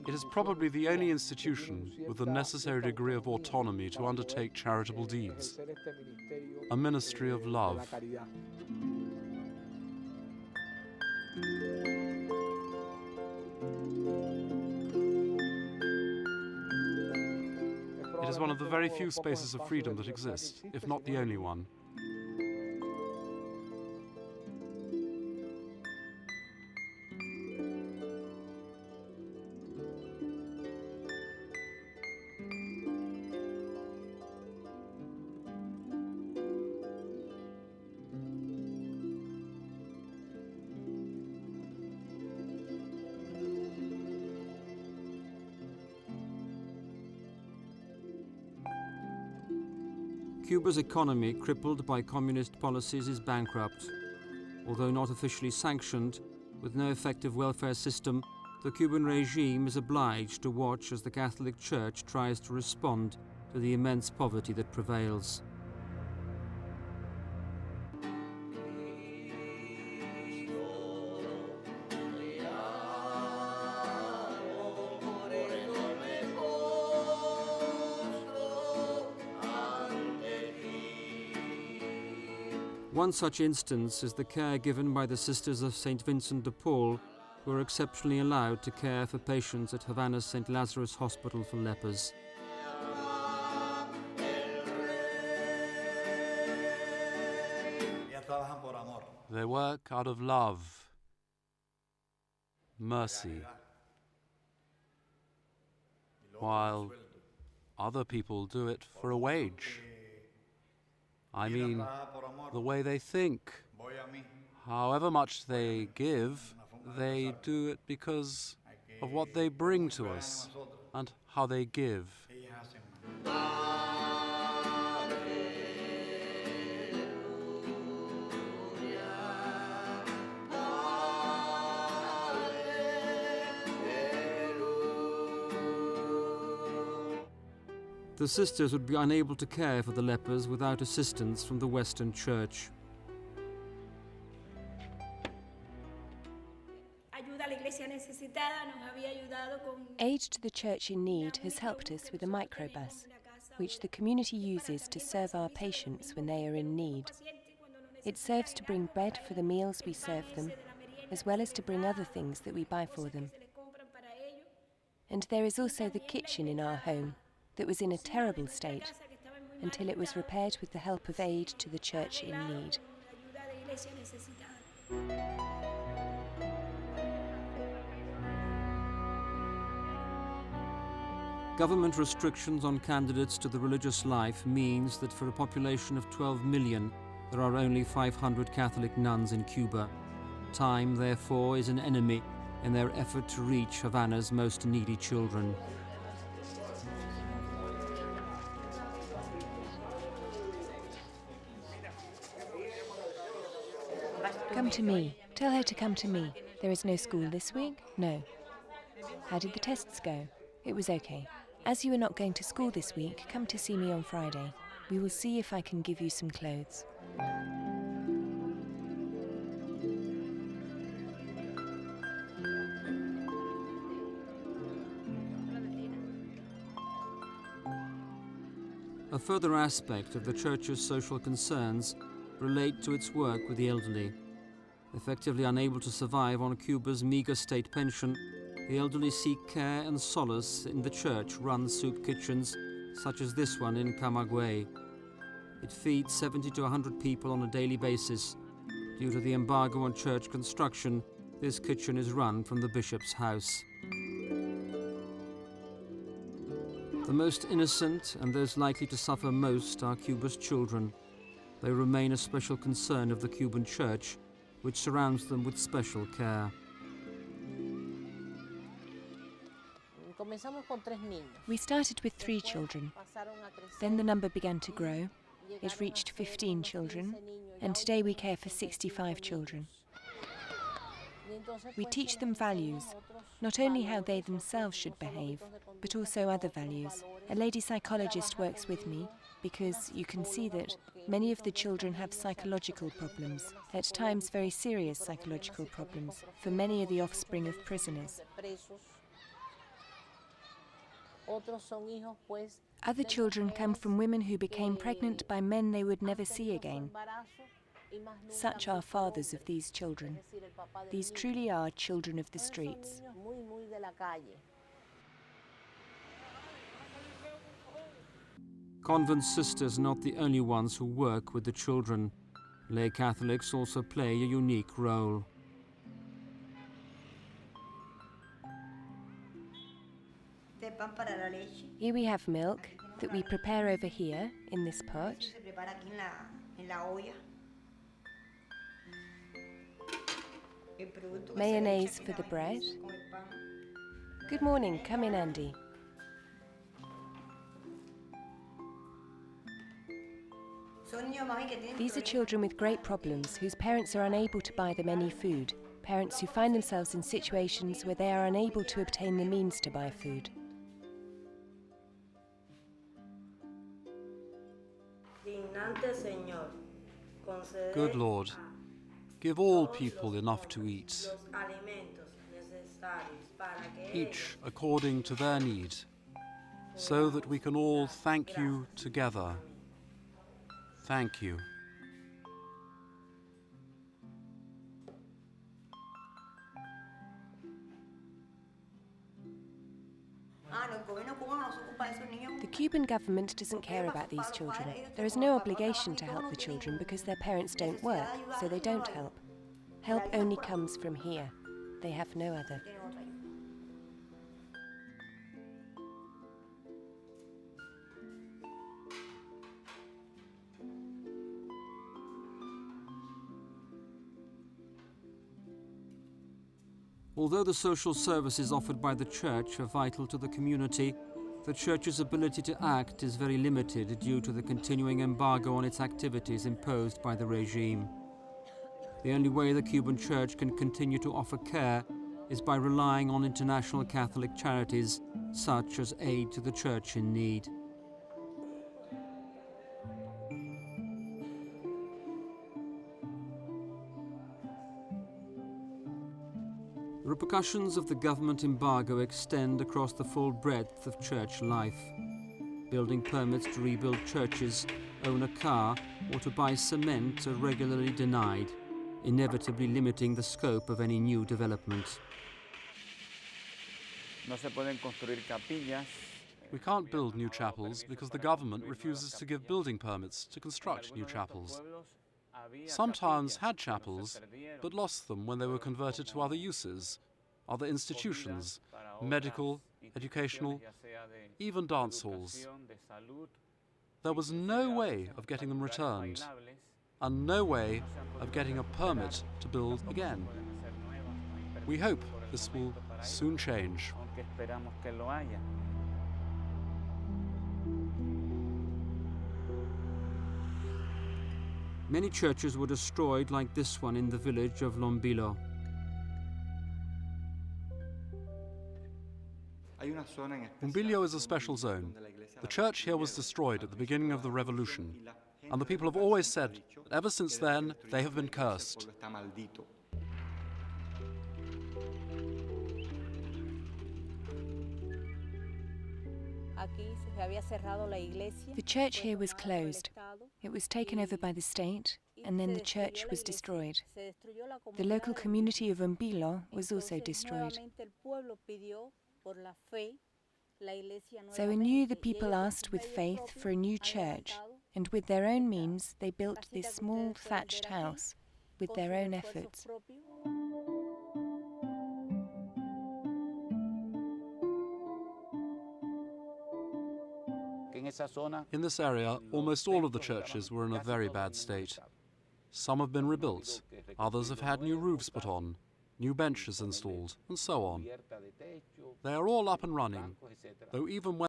It is probably the only institution with the necessary degree of autonomy to undertake charitable deeds, a ministry of love. It is one of the very few spaces of freedom that exist, if not the only one. Cuba's economy, crippled by communist policies, is bankrupt. Although not officially sanctioned, with no effective welfare system, the Cuban regime is obliged to watch as the Catholic Church tries to respond to the immense poverty that prevails. One such instance is the care given by the Sisters of St. Vincent de Paul, who are exceptionally allowed to care for patients at Havana's St. Lazarus Hospital for lepers. They work out of love, mercy, while other people do it for a wage. I mean, the way they think. However much they give, they do it because of what they bring to us and how they give. The sisters would be unable to care for the lepers without assistance from the Western Church. Aid to the Church in Need has helped us with a microbus, which the community uses to serve our patients when they are in need. It serves to bring bread for the meals we serve them, as well as to bring other things that we buy for them. And there is also the kitchen in our home, that was in a terrible state until it was repaired with the help of aid to the Church in Need. Government restrictions on candidates to the religious life means that for a population of 12 million, there are only 500 Catholic nuns in Cuba. Time, therefore, is an enemy in their effort to reach Havana's most needy children. Come to me. Tell her to come to me. There is no school this week? No. How did the tests go? It was okay. As you are not going to school this week, come to see me on Friday. We will see if I can give you some clothes. A further aspect of the Church's social concerns relate to its work with the elderly. Effectively unable to survive on Cuba's meager state pension, the elderly seek care and solace in the church-run soup kitchens, such as this one in Camagüey. It feeds 70 to 100 people on a daily basis. Due to the embargo on church construction, this kitchen is run from the bishop's house. The most innocent and those likely to suffer most are Cuba's children. They remain a special concern of the Cuban Church, which surrounds them with special care. We started with 3 children. Then the number began to grow. It reached 15 children, and today we care for 65 children. We teach them values, not only how they themselves should behave, but also other values. A lady psychologist works with me because you can see that many of the children have psychological problems, at times very serious psychological problems, for many are the offspring of prisoners. Other children come from women who became pregnant by men they would never see again. Such are fathers of these children. These truly are children of the streets. Convent sisters are not the only ones who work with the children. Lay Catholics also play a unique role. Here we have milk that we prepare over here in this pot. Mayonnaise for the bread. Good morning, come in, Andy. These are children with great problems whose parents are unable to buy them any food, parents who find themselves in situations where they are unable to obtain the means to buy food. Good Lord, give all people enough to eat, each according to their need, so that we can all thank you together. Thank you. The Cuban government doesn't care about these children. There is no obligation to help the children because their parents don't work, so they don't help. Help only comes from here. They have no other. Although the social services offered by the church are vital to the community, the church's ability to act is very limited due to the continuing embargo on its activities imposed by the regime. The only way the Cuban church can continue to offer care is by relying on international Catholic charities, such as Aid to the Church in Need. The repercussions of the government embargo extend across the full breadth of church life. Building permits to rebuild churches, own a car, or to buy cement are regularly denied, inevitably limiting the scope of any new development. We can't build new chapels because the government refuses to give building permits to construct new chapels. Some towns had chapels, but lost them when they were converted to other uses, other institutions, medical, educational, even dance halls. There was no way of getting them returned, and no way of getting a permit to build again. We hope this will soon change. Many churches were destroyed like this one in the village of Lombilo. Umbilio is a special zone. The church here was destroyed at the beginning of the revolution, and the people have always said that ever since then they have been cursed. The church here was closed. It was taken over by the state, and then the church was destroyed. The local community of Umbilo was also destroyed. So anew the people asked with faith for a new church, and with their own means they built this small thatched house with their own efforts. In this area, almost all of the churches were in a very bad state. Some have been rebuilt, others have had new roofs put on, new benches installed, and so on. They are all up and running, though even when